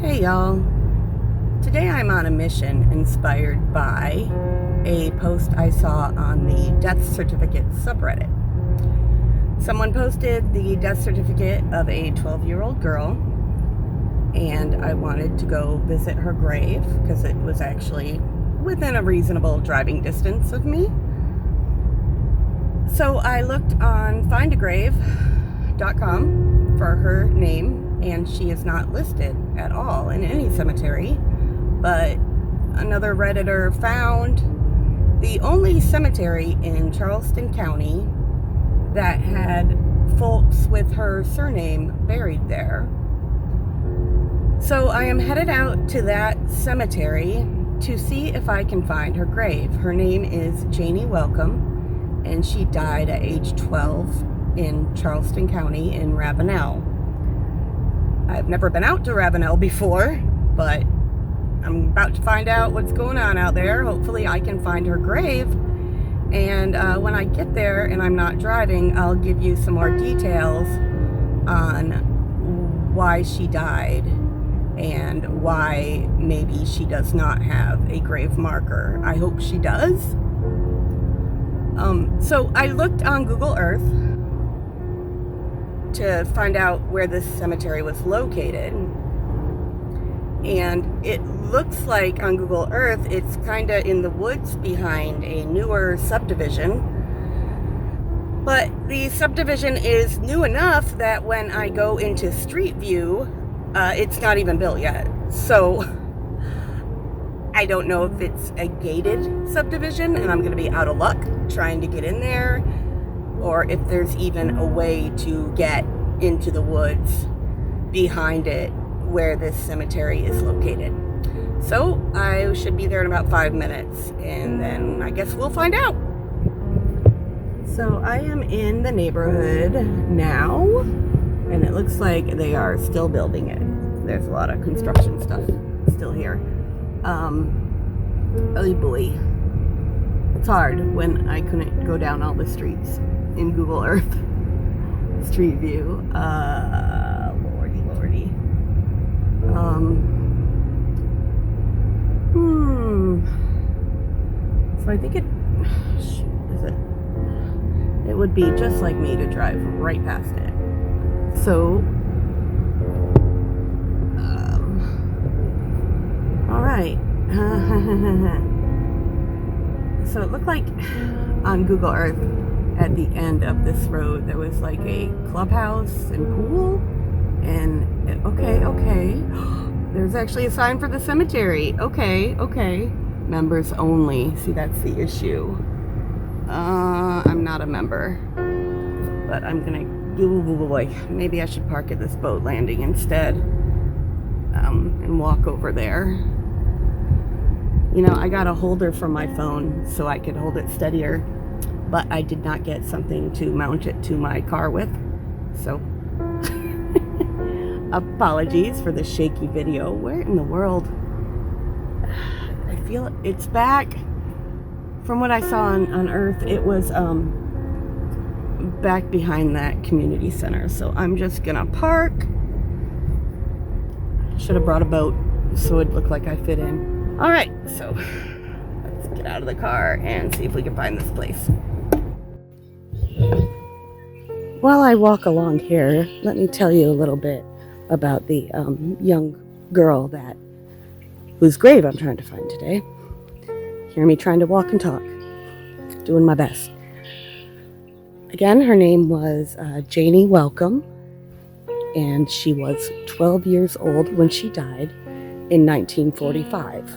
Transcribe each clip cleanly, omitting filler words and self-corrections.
Hey y'all, today I'm on a mission inspired by a post I saw on the death certificate subreddit. Someone posted the death certificate of a 12-year-old girl, and I wanted to go visit her grave because it was actually within a reasonable driving distance of me. So I looked on findagrave.com for her name, and she is not listed at all in any cemetery, but another Redditor found the only cemetery in Charleston County that had folks with her surname buried there. So I am headed out to that cemetery to see if I can find her grave. Her name is Janie Welcome, and she died at age 12 in Charleston County in Ravenel. I've never been out to Ravenel before, but I'm about to find out what's going on out there. Hopefully I can find her grave, and when I get there and I'm not driving, I'll give you some more details on why she died and why maybe she does not have a grave marker. I hope she does. So I looked on Google Earth to find out where this cemetery was located, and it looks like on Google Earth it's kind of in the woods behind a newer subdivision, but the subdivision is new enough that when I go into Street View, it's not even built yet. So I don't know if it's a gated subdivision and I'm going to be out of luck trying to get in there, or if there's even a way to get into the woods behind it where this cemetery is located. So I should be there in about 5 minutes, and then I guess we'll find out. So I am in the neighborhood now, and it looks like they are still building it. There's a lot of construction stuff still here. Oh boy. It's hard when I couldn't go down all the streets in Google Earth Street View. Lordy. So I think it would be just like me to drive right past it. So, all right. So it looked like on Google Earth at the end of this road there was like a clubhouse and pool, and okay. There's actually a sign for the cemetery. Okay. Members only. See, that's the issue. I'm not a member, but I'm gonna, oh boy, maybe I should park at this boat landing instead, and walk over there. You know, I got a holder for my phone so I could hold it steadier, but I did not get something to mount it to my car with, so apologies for the shaky video. Where in the world? I feel it's back. From what I saw on Earth, it was back behind that community center, so I'm just gonna park. Should have brought a boat so it'd look like I fit in. All right, so let's get out of the car and see if we can find this place. While I walk along here, let me tell you a little bit about the young girl whose grave I'm trying to find today. Hear me trying to walk and talk. Doing my best. Again, her name was Janie Welcome, and she was 12 years old when she died in 1945.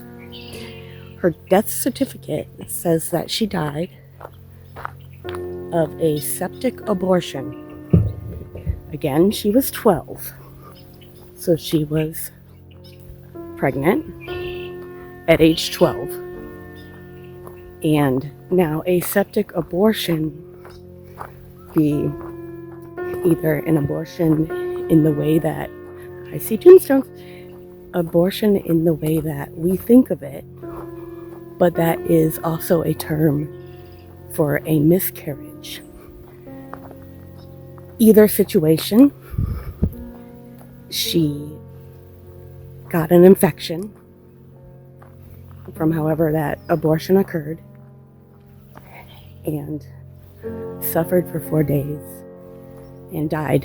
Her death certificate says that she died of a septic abortion. Again, she was 12. So she was pregnant at age 12. And now a septic abortion be either an abortion in the way that I see tombstones, abortion in the way that we think of it, but that is also a term for a miscarriage. Either situation, she got an infection from however that abortion occurred and suffered for 4 days and died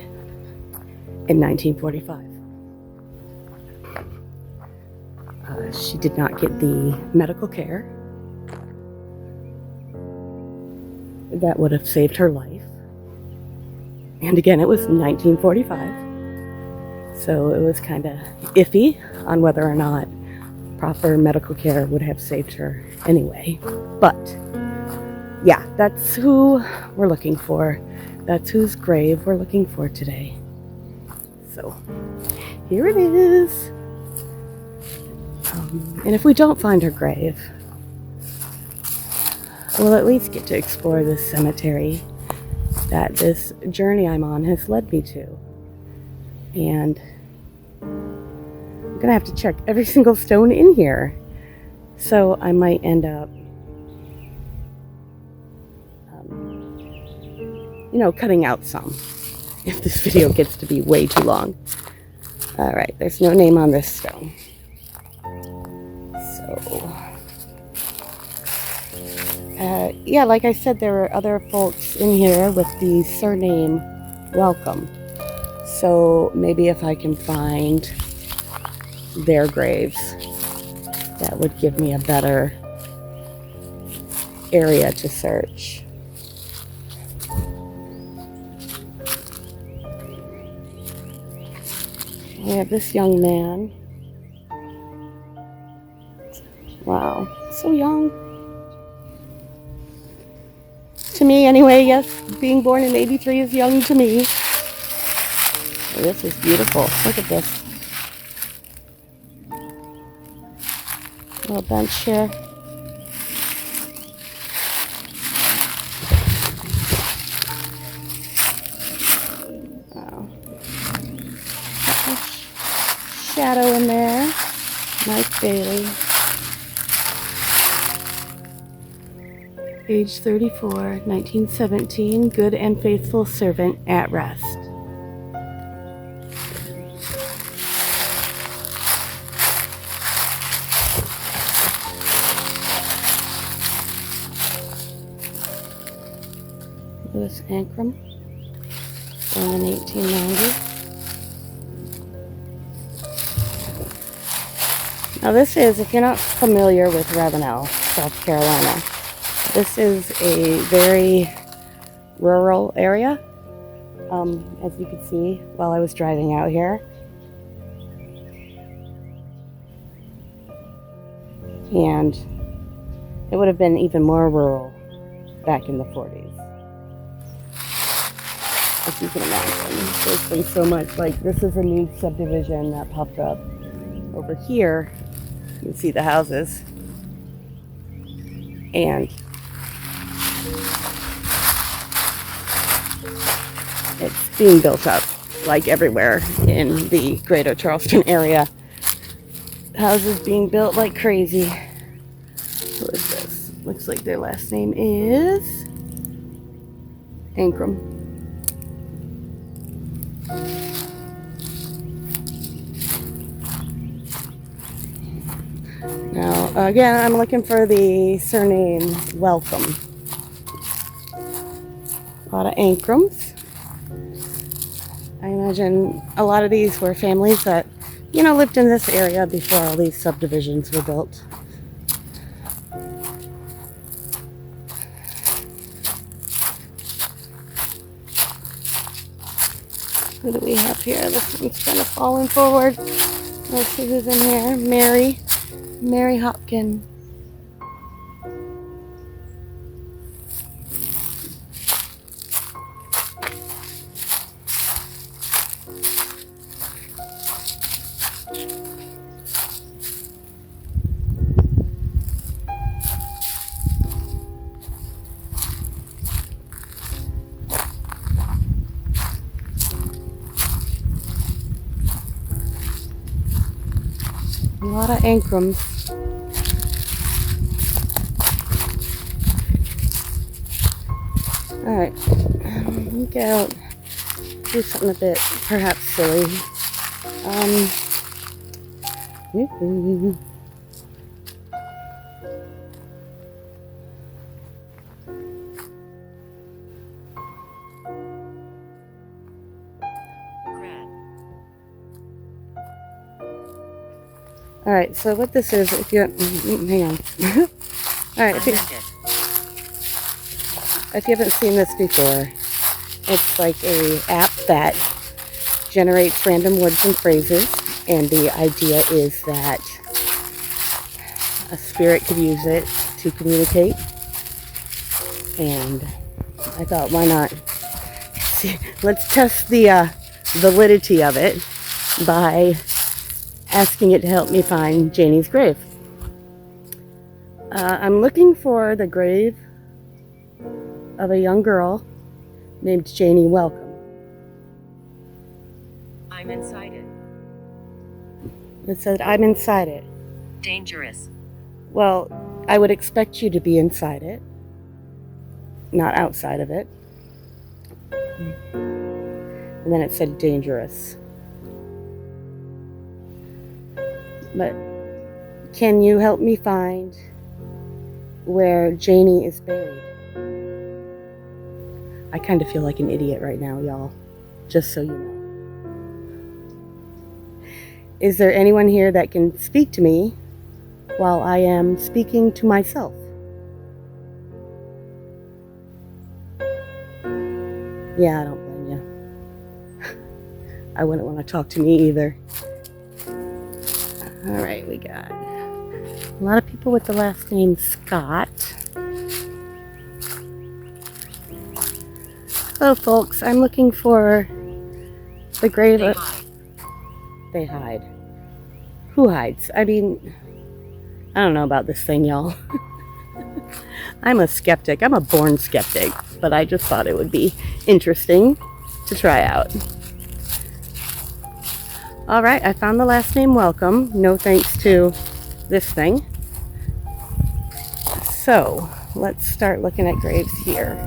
in 1945. She did not get the medical care that would have saved her life. And again, it was 1945, so it was kind of iffy on whether or not proper medical care would have saved her anyway. But yeah, that's who we're looking for. That's whose grave we're looking for today. So here it is. And if we don't find her grave, we'll at least get to explore this cemetery that this journey I'm on has led me to. And I'm gonna have to check every single stone in here. So I might end up, cutting out some if this video gets to be way too long. All right, there's no name on this stone. Yeah, like I said, there were other folks in here with the surname Welcome. So maybe if I can find their graves, that would give me a better area to search. We have this young man. Wow, so young. To me, anyway, yes, being born in '83 is young to me. Oh, this is beautiful. Look at this. Little bench here. Wow. Shadow in there. Mike Bailey. Age 34, 1917, good and faithful servant at rest. Louis Ancrum, born in 1890. Now this is, if you're not familiar with Ravenel, South Carolina, this is a very rural area, as you could see while I was driving out here. And it would have been even more rural back in the 40s. As you can imagine, there's been so much, like this is a new subdivision that popped up over here. You can see the houses. And it's being built up like everywhere in the greater Charleston area. Houses being built like crazy. Who is this? Looks like their last name is Ancrum. Now, again, I'm looking for the surname Welcome. A lot of Ancrums. I imagine a lot of these were families that, lived in this area before all these subdivisions were built. Who do we have here? This one's kind of falling forward. Let's see who's in here. Mary Hopkins. A lot of Ancrums. Alright, let me get out, do something a bit perhaps silly. Alright, so what this is, if you hang on. Alright, if you haven't seen this before, it's like a app that generates random words and phrases, and the idea is that a spirit could use it to communicate. And I thought, why not? See, let's test the validity of it by asking it to help me find Janie's grave. I'm looking for the grave of a young girl named Janie Welcome. I'm inside it. It said, I'm inside it. Dangerous. Well, I would expect you to be inside it, not outside of it. And then it said dangerous. But can you help me find where Janie is buried? I kind of feel like an idiot right now, y'all, just so you know. Is there anyone here that can speak to me while I am speaking to myself? Yeah, I don't blame you. I wouldn't want to talk to me either. Alright, we got a lot of people with the last name Scott. Hello, folks. I'm looking for the grave of... They hide. Who hides? I mean, I don't know about this thing, y'all. I'm a skeptic. I'm a born skeptic. But I just thought it would be interesting to try out. Alright, I found the last name Welcome. No thanks to this thing. So, let's start looking at graves here.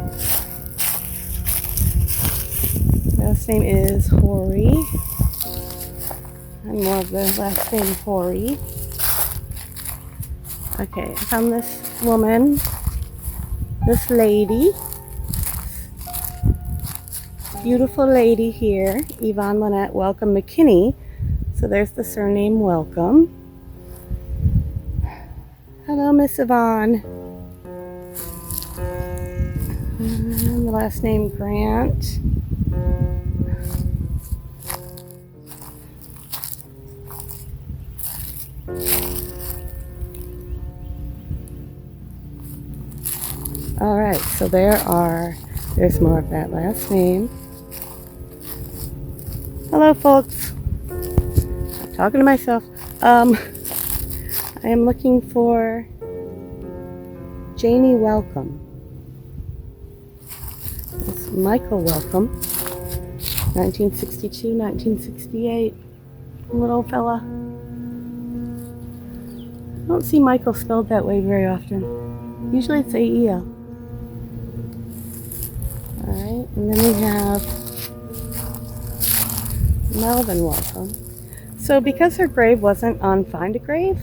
Last name is Horry. And more of the last name Horry. Okay, I found this woman. This lady. Beautiful lady here. Yvonne Lynette Welcome McKinney. So there's the surname Welcome. Hello, Miss Yvonne. And the last name Grant. Alright, so there's more of that last name. Hello, folks. I'm talking to myself. I am looking for Janie Welcome. It's Michael Welcome. 1962, 1968. Little fella. I don't see Michael spelled that way very often. Usually it's A-E-L. Alright, and then we have Melvin Welcome. So because her grave wasn't on Find a Grave,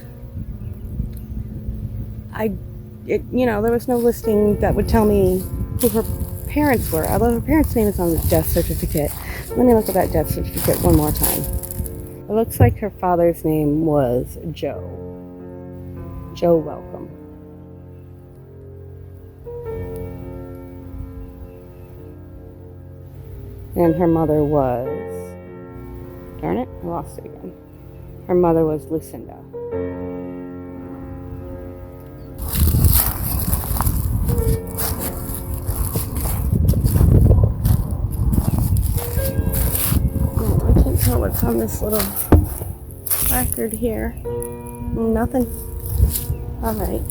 there was no listing that would tell me who her parents were, although her parents' name is on the death certificate. Let me look at that death certificate one more time. It looks like her father's name was Joe. Joe Welcome. And her mother was... Darn it, I lost it again. Her mother was Lucinda. Oh, I can't tell what's on this little placard here. Nothing. Alright.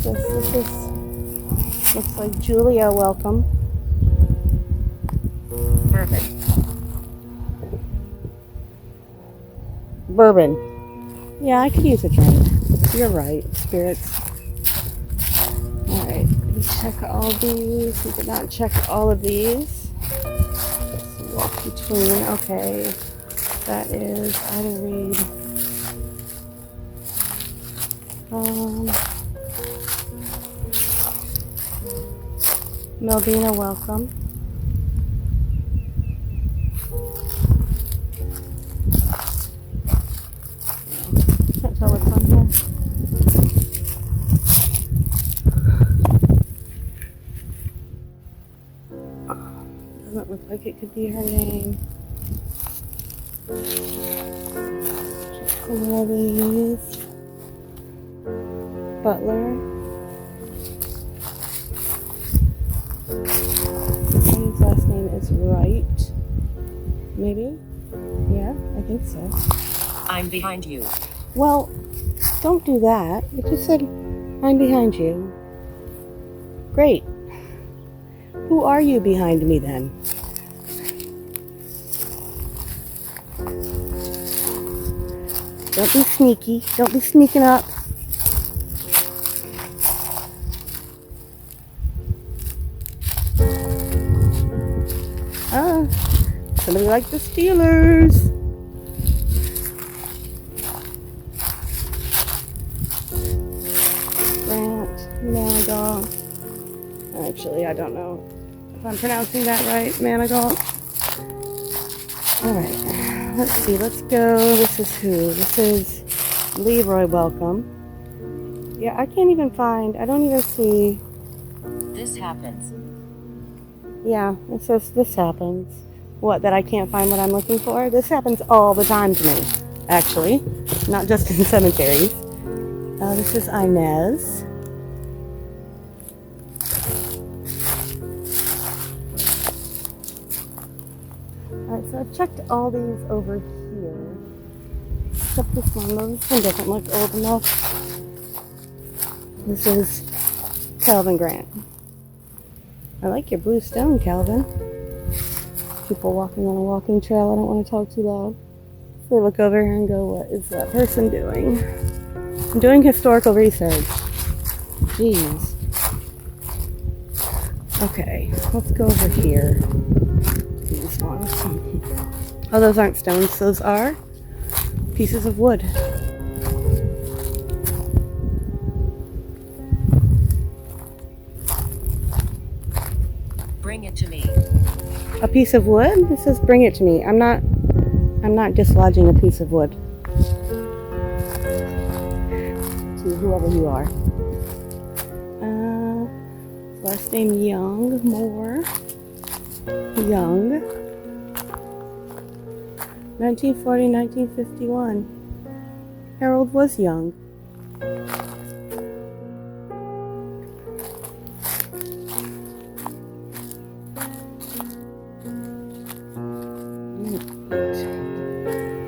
This looks like Julia Welcome. Bourbon. Yeah, I could use a drink. You're right, spirits. Alright, we check all these. We did not check all of these. Let's walk between. Okay. That is Ida Reed. Melvina, welcome. Can't tell what's on here. Doesn't look like it could be her name. Louise Butler. His last name is Wright. Maybe? Yeah, I think so. I'm behind you. Well, don't do that. It just said, I'm behind you. Great. Who are you behind me then? Don't be sneaky. Don't be sneaking up. Ah, somebody like the Steelers. Grant Manigault. Actually, I don't know if I'm pronouncing that right. Manigault. Alright, let's see. Let's go. This is who? This is Leroy. Welcome. Yeah, I can't even find. I don't even see. This happens. Yeah, it says this happens. What, that I can't find what I'm looking for? This happens all the time to me, actually. Not just in cemeteries. This is Inez. Alright, so I've checked all these over here. Except this one. Though this one doesn't look old enough. This is Calvin Grant. I like your blue stone, Calvin. People walking on a walking trail. I don't want to talk too loud. So I look over here and go, what is that person doing? I'm doing historical research. Jeez. Okay, let's go over here. These ones. Oh, those aren't stones. Those are pieces of wood. Bring it to me. A piece of wood? This says bring it to me. I'm not dislodging a piece of wood. To whoever you are. Last name Young, Moore. Young. 1940, 1951. Harold was young.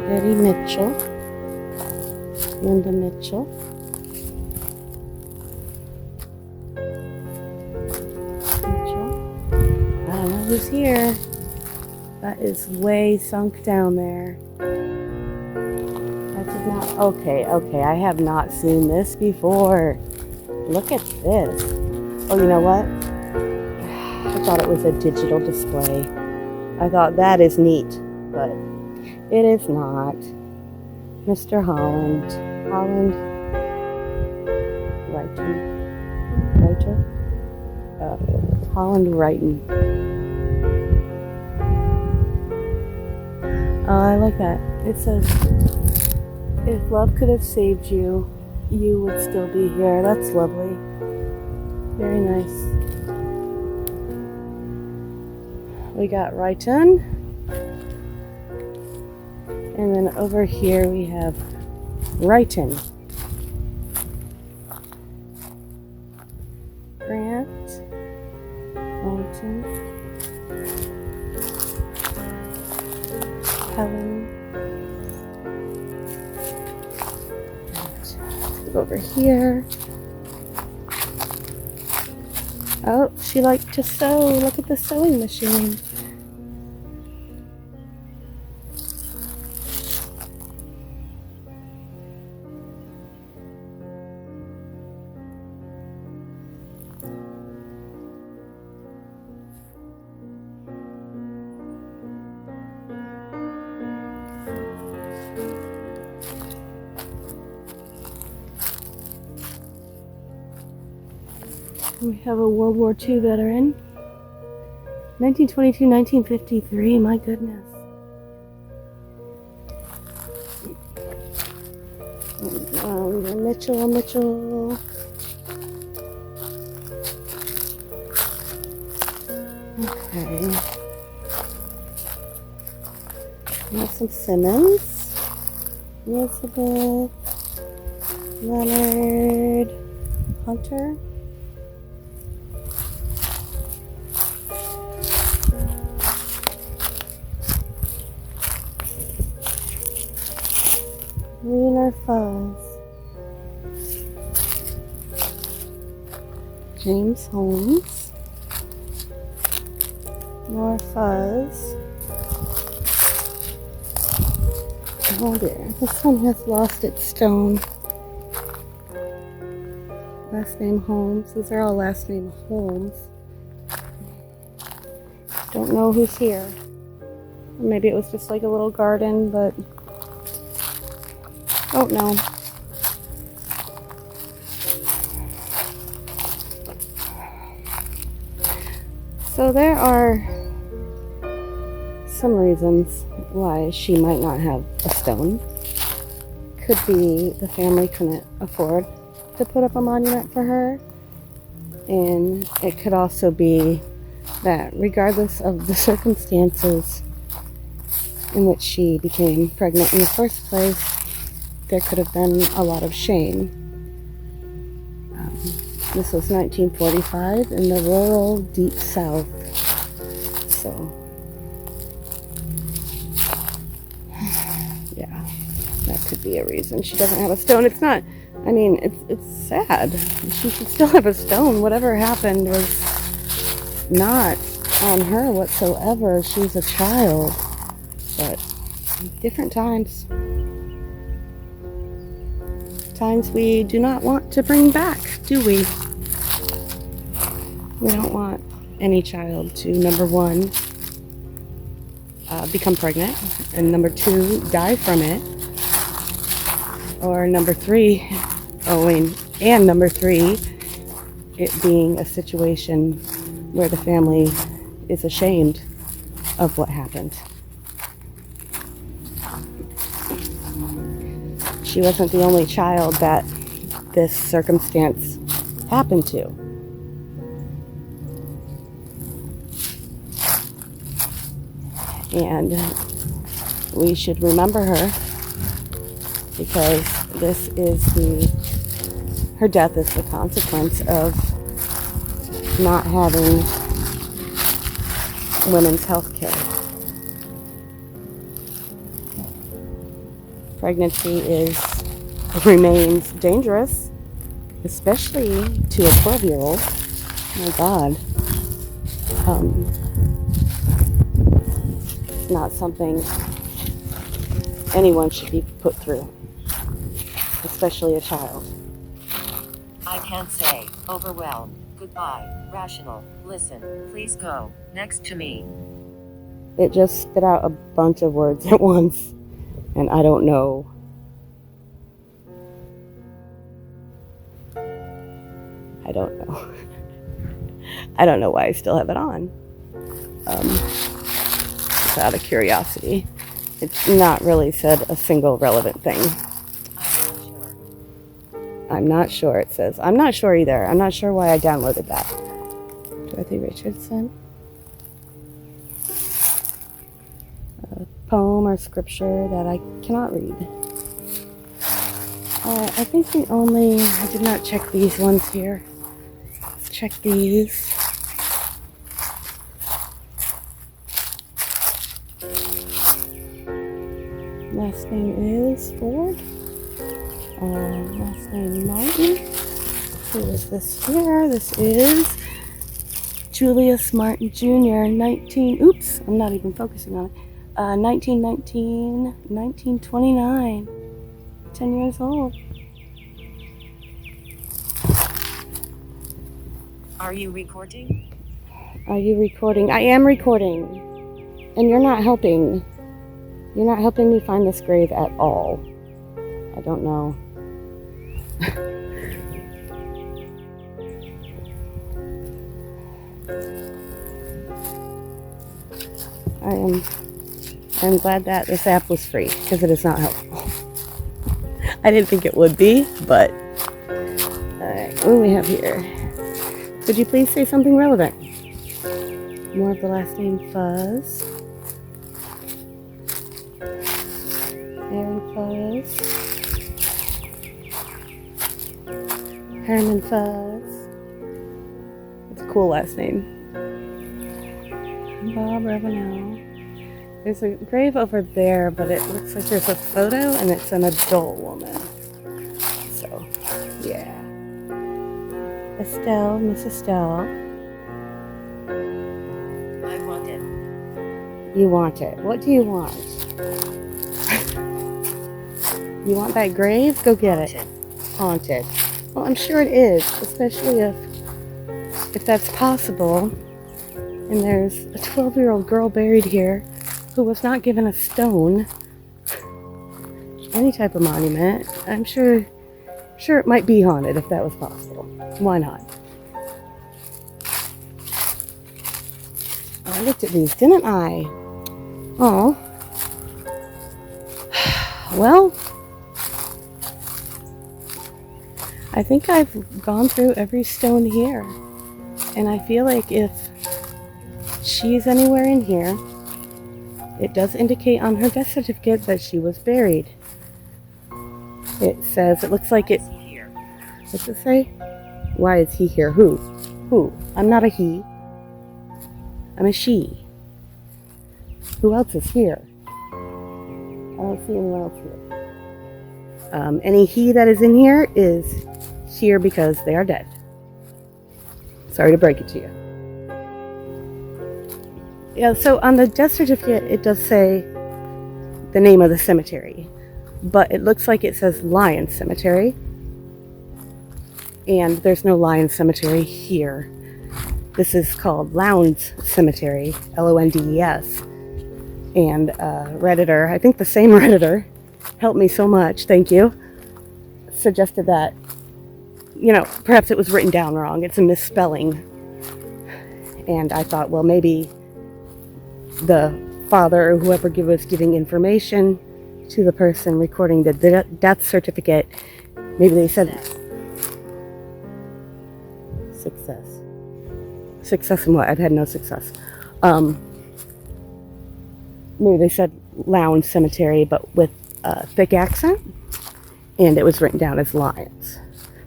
Betty Mitchell. Linda Mitchell. I don't know who's here. That is way sunk down there. I did not. Okay, I have not seen this before. Look at this. Oh, you know what? I thought it was a digital display. I thought that is neat, but it is not. Mr. Holland. Holland Wrighton. Oh, I like that. It says, if love could have saved you, you would still be here. That's lovely. Very nice. We got Wrighton. And then over here we have Wrighton. Grant. Wrighton. Helen. Let's go over here. Oh, she liked to sew. Look at the sewing machine. We have a World War II veteran. 1922, 1953, my goodness. Mitchell. Okay. We have some Simmons. Elizabeth. Leonard. Hunter. Wiener Fuzz. James Holmes. More Fuzz. Oh dear, this one has lost its stone. Last name Holmes. These are all last name Holmes. Don't know who's here. Maybe it was just like a little garden, but don't know. So there are some reasons why she might not have a stone. Could be the family couldn't afford to put up a monument for her. And it could also be that regardless of the circumstances in which she became pregnant in the first place, there could have been a lot of shame. This was 1945 in the rural deep south. So, yeah, that could be a reason she doesn't have a stone. It's not, I mean, it's sad. She should still have a stone. Whatever happened was not on her whatsoever. She's a child. But different times. Times we do not want to bring back, do we? We don't want any child to, number one, become pregnant, and number two, die from it, or number three, and number three, it being a situation where the family is ashamed of what happened. She wasn't the only child that this circumstance happened to. And we should remember her because this is her death is the consequence of not having women's health care. Pregnancy remains dangerous, especially to a 12-year-old. Oh my God. It's not something anyone should be put through, especially a child. I can't say. Overwhelmed. Goodbye. Rational. Listen. Please go. Next to me. It just spit out a bunch of words at once. And I don't know. I don't know why I still have it on. Just out of curiosity. It's not really said a single relevant thing. I'm not sure, it says. I'm not sure either. I'm not sure why I downloaded that. Dorothy Richardson. Poem or scripture that I cannot read. I think I did not check these ones here. Let's check these. Last name is Ford. Last name Martin. Who is this here? This is Julius Martin Jr. I'm not even focusing on it. 1919, 1929, 10 years old. Are you recording? Are you recording? I am recording. And you're not helping. You're not helping me find this grave at all. I don't know. I'm glad that this app was free, because it is not helpful. I didn't think it would be, but alright, what do we have here? Could you please say something relevant? More of the last name Fuzz. Aaron Fuzz. Herman Fuzz. It's a cool last name. Bob Ravenel. There's a grave over there, but it looks like there's a photo and it's an adult woman. So, yeah. Estelle, Miss Estelle. I want it. You want it. What do you want? You want that grave? Go get it. Haunted. Well, I'm sure it is, especially if that's possible. And there's a 12-year-old girl buried here who was not given a stone. Any type of monument. I'm sure it might be haunted if that was possible. Why not? I looked at these, didn't I? Oh. Well, I think I've gone through every stone here. And I feel like if she's anywhere in here, it does indicate on her death certificate that she was buried. It says, it looks like it. What's it say? Why is he here? Who? Who? I'm not a he. I'm a she. Who else is here? I don't see anyone else here. Any he that is in here is here because they are dead. Sorry to break it to you. Yeah, so on the death certificate, it does say the name of the cemetery, but it looks like it says Lion Cemetery, and there's no Lion Cemetery here. This is called Lowndes Cemetery, Londes, and Redditor, I think the same Redditor, helped me so much, thank you, suggested that, perhaps it was written down wrong, it's a misspelling, and I thought, well, maybe the father or whoever was giving information to the person recording the death certificate, maybe they said success in what? I've had no success. Maybe they said Lowndes Cemetery, but with a thick accent, and it was written down as Lions,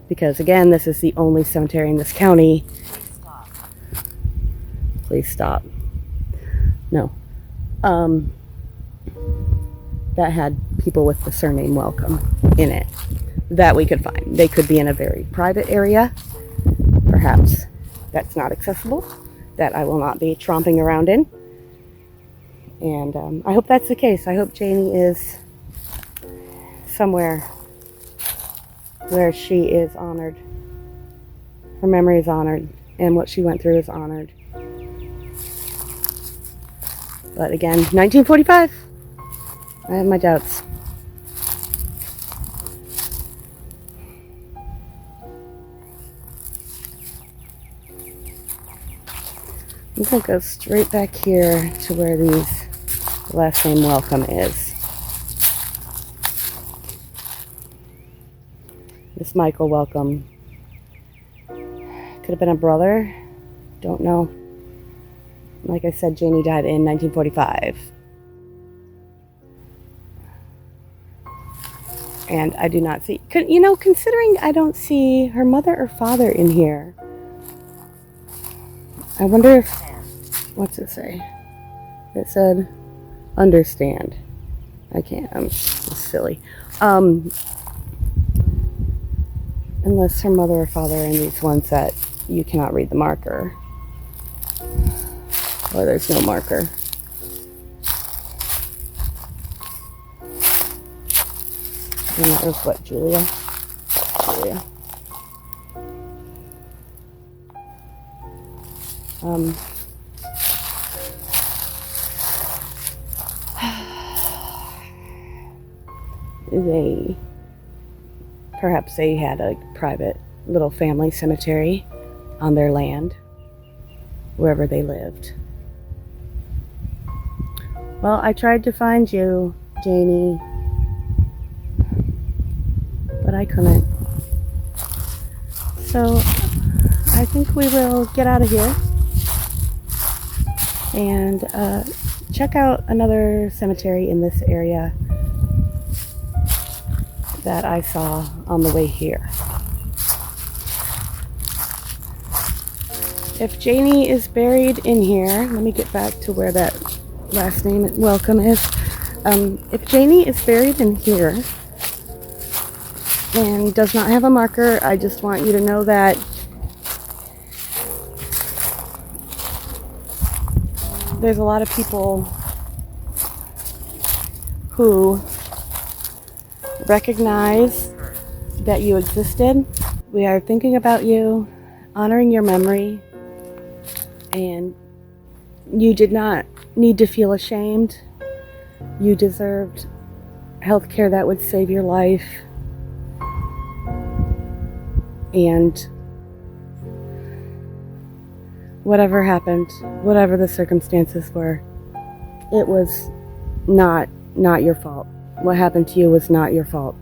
because again, this is the only cemetery in this county. Please stop. No. That had people with the surname Welcome in it that we could find. They could be in a very private area. Perhaps that's not accessible, that I will not be tromping around in. And I hope that's the case. I hope Janie is somewhere where she is honored. Her memory is honored, and what she went through is honored. But again, 1945. I have my doubts. I'm going to go straight back here to where the last name Welcome is. This Michael Welcome could have been a brother. Don't know. Like I said, Janie died in 1945. And I do not see, considering I don't see her mother or father in here. I wonder if, what's it say? It said, understand. I can't, I'm silly. Unless her mother or father are in these ones that you cannot read the marker. Or there's no marker. And that was what, Julia? Julia. Perhaps they had a private little family cemetery on their land. wherever they lived. Well, I tried to find you, Janie, but I couldn't. So I think we will get out of here and check out another cemetery in this area that I saw on the way here. If Janie is buried in here, let me get back to where that last name welcome is. If Janie is buried in here and does not have a marker, I just want you to know that there's a lot of people who recognize that you existed. We are thinking about you, honoring your memory, and you did not need to feel ashamed. You deserved health care that would save your life. And whatever happened, whatever the circumstances were, it was not your fault. What happened to you was not your fault.